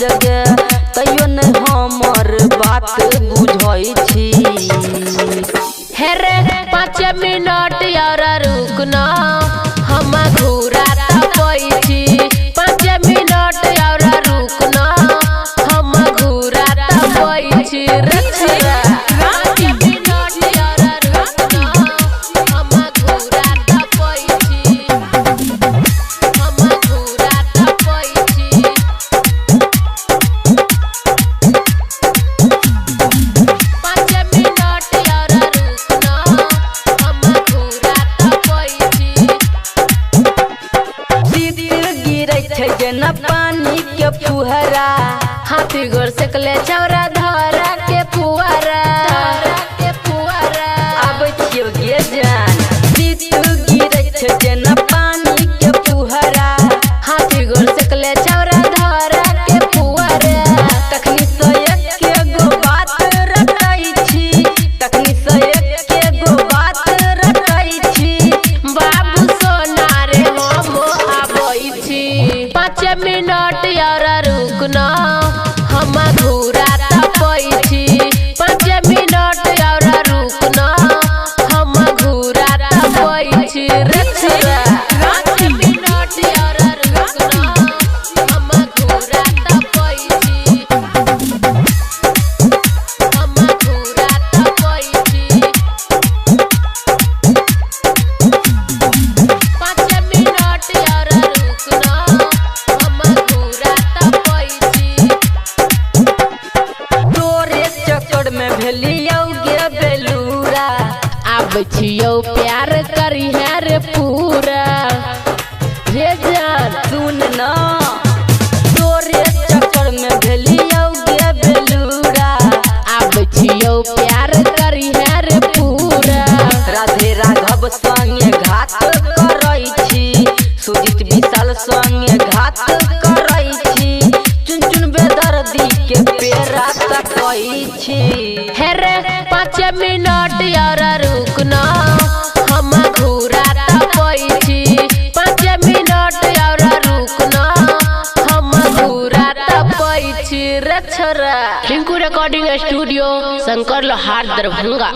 खातिर गे तैयो न हमर बात बुझै छी। हेरे 5 मिनट यार रुकना हम घूरा तपई छी। 5 मिनट यार रुकना हम घूरा तपई छी। जेना पानी के फुहरा हाथी गोर सकले छौरा धरा के फुहारा आबै छियो गे जान तू गिरै छै जेना पानी के फुहरा हाथी गोर सकले छौरा धरा के फुहारा। तखनी से एके गो बात रटै छी तखनी से एके गो बात रटै छी। बाबू सोना रे हम आबै छी। 5 मिनट यार रुकना हम घूरा तपई छी। 5 मिनट यार रुकना हम घूरा तपई छी। 5 मिनट यार रुकना हम घूरा तपई छी। हम घूरा तपई छी। 5 मिनट यार रुकना हम घूरा तपई छी। तोरे चक्कर में भेलियौ गे बेलूरा आबै छियौ प्यार करी है रे पूरा रे जान सुन न तोरे चक्कर में भेलियौ गे बेलूरा आबै छियौ प्यार करी है रे पूरा। राधे राघव संगे घात करै छी सुजीत विशाल संगे घात करै छी चुन चुन बेदर्दी के पेरा तकै छी। हेरे 5 मिनट यार रुकना हम घूरा तपई छी। 5 मिनट यार रुकना हम घूरा तपई छी रे छोरा। रिंकू रिकॉर्डिंग स्टूडियो शंकर लोहार दरभंगा।